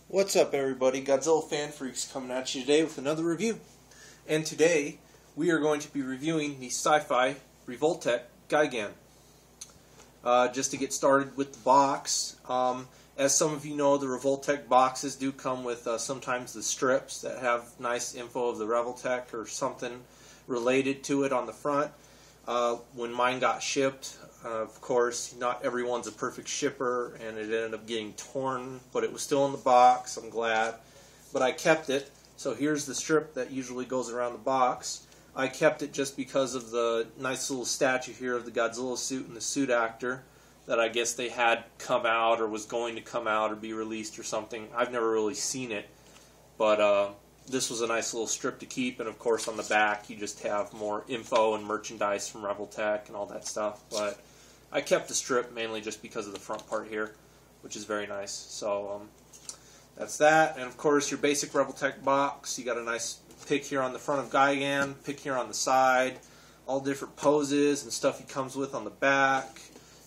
What's up, everybody? Godzilla Fan Freaks coming at you today with another review. And today we are going to be reviewing the Sci-fi revoltech Gigan. Just to get started with the box, as some of you know, the revoltech boxes do come with sometimes the strips that have nice info of the revoltech or something related to it on the front. When mine got shipped, of course, not everyone's a perfect shipper, and it ended up getting torn, but it was still in the box. I'm glad. But I kept it. So here's the strip that usually goes around the box. I kept it just because of the nice little statue here of the Godzilla suit and the suit actor that I guess they had come out or was going to come out or be released or something. I've never really seen it, but this was a nice little strip to keep, and of course on the back you just have more info and merchandise from revoltech and all that stuff. But I kept the strip mainly just because of the front part here, which is very nice. So that's that, and of course your basic revoltech box. You got a nice pic here on the front of Gigan, pic here on the side, all different poses and stuff he comes with on the back.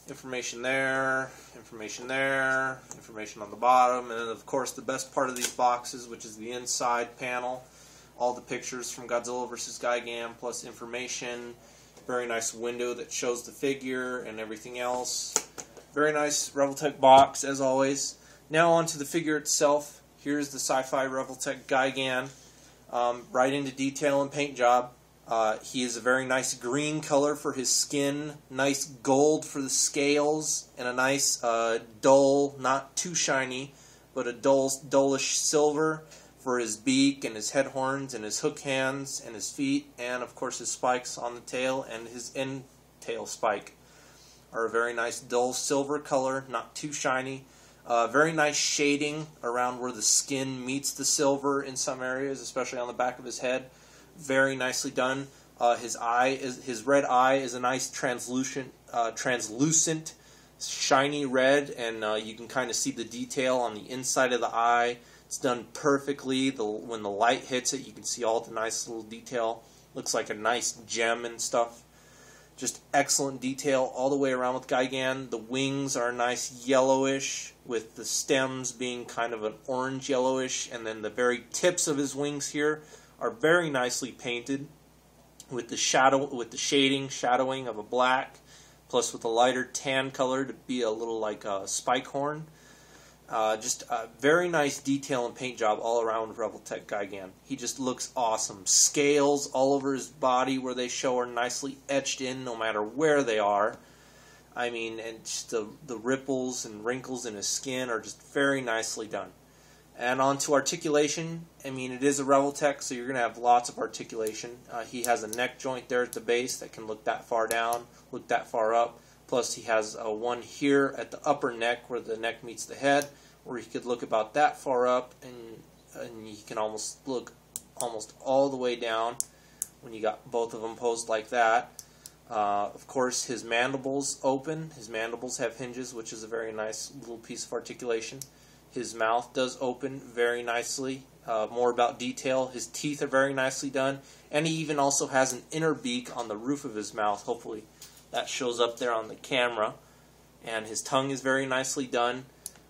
Information there, information there, information on the bottom, and then of course the best part of these boxes, which is the inside panel. All the pictures from Godzilla vs. Gigan plus information. Very nice window that shows the figure and everything else. Very nice revoltech box as always. Now onto the figure itself. Here's the Sci-fi revoltech Gigan. Right into detail and paint job. He is a very nice green color for his skin, nice gold for the scales, and a nice dull, not too shiny, but a dullish silver for his beak and his head horns and his hook hands and his feet, and of course his spikes on the tail and his end tail spike are a very nice dull silver color, not too shiny. Very nice shading around where the skin meets the silver in some areas, especially on the back of his head. Very nicely done. His red eye is a nice translucent, shiny red, and you can kind of see the detail on the inside of the eye. It's done perfectly. When the light hits it, you can see all the nice little detail. Looks like a nice gem and stuff. Just excellent detail all the way around with Gigan. The wings are nice yellowish, with the stems being kind of an orange yellowish, and then the very tips of his wings here are very nicely painted with the shadowing of a black, plus with a lighter tan color to be a little like a spike horn. Just a very nice detail and paint job all around with revoltech Gigan. He just looks awesome. Scales all over his body where they show are nicely etched in no matter where they are. I mean, and just the ripples and wrinkles in his skin are just very nicely done. And on to articulation. I mean, it is a revoltech, so you're going to have lots of articulation. He has a neck joint there at the base that can look that far down, look that far up. Plus he has one here at the upper neck where the neck meets the head, where he could look about that far up, and he can almost look almost all the way down when you got both of them posed like that. Of course, his mandibles open. His mandibles have hinges, which is a very nice little piece of articulation. His mouth does open very nicely. More about detail. His teeth are very nicely done. And he even also has an inner beak on the roof of his mouth. Hopefully that shows up there on the camera. And his tongue is very nicely done.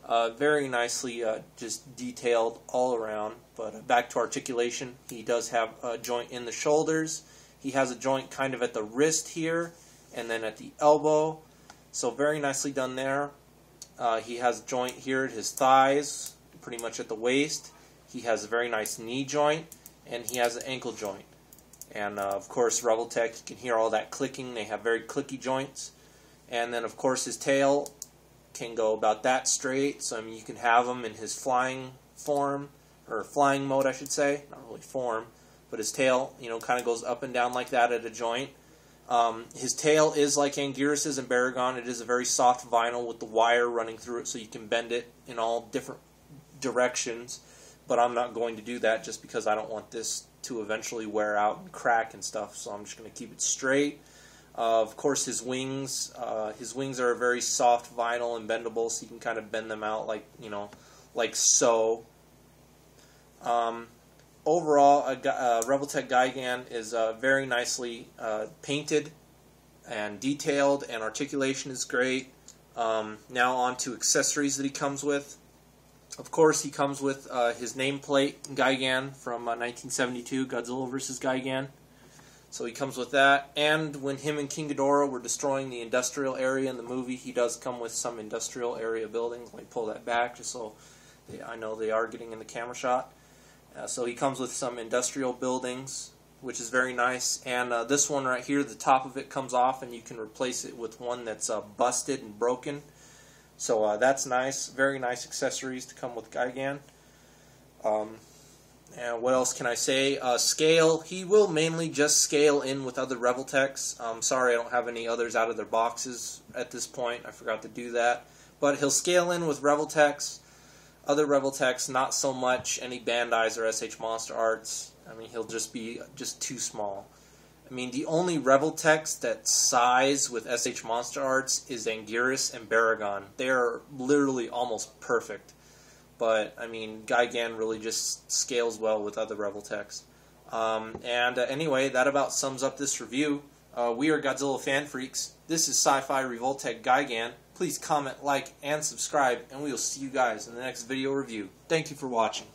Very nicely just detailed all around. But back to articulation. He does have a joint in the shoulders. He has a joint kind of at the wrist here. And then at the elbow. So very nicely done there. He has a joint here at his thighs, pretty much at the waist. He has a very nice knee joint, and he has an ankle joint. And of course, revoltech, you can hear all that clicking. They have very clicky joints. And then of course his tail can go about that straight. So I mean, you can have him in his flying form, or flying mode I should say, not really form, but his tail, you know, kind of goes up and down like that at a joint. His tail is like Anguirus's and Baragon. It is a very soft vinyl with the wire running through it, so you can bend it in all different directions. But I'm not going to do that just because I don't want this to eventually wear out and crack and stuff. So I'm just going to keep it straight. Of course, his wings are a very soft vinyl and bendable, so you can kind of bend them out like, you know, like so. Overall, revoltech Gigan is very nicely painted and detailed, and articulation is great. Now on to accessories that he comes with. Of course, he comes with his nameplate, Gigan, from 1972, Godzilla vs. Gigan. So he comes with that. And when him and King Ghidorah were destroying the industrial area in the movie, he does come with some industrial area buildings. Let me pull that back just so I know they are getting in the camera shot. So he comes with some industrial buildings, which is very nice. And this one right here, the top of it comes off, and you can replace it with one that's busted and broken. So that's nice. Very nice accessories to come with Gigan. And what else can I say? Scale. He will mainly just scale in with other revoltechs. Sorry I don't have any others out of their boxes at this point. I forgot to do that. But he'll scale in with revoltechs. Other revoltechs, not so much any Bandais or SH Monster Arts. I mean, he'll just be too small. I mean, the only revoltechs that size with SH Monster Arts is Anguirus and Baragon. They are literally almost perfect. But, I mean, Gigan really just scales well with other revoltechs. Anyway, that about sums up this review. We are Godzilla Fan Freaks. This is Sci-fi Revoltech Gigan. Please comment, like, and subscribe, and we will see you guys in the next video review. Thank you for watching.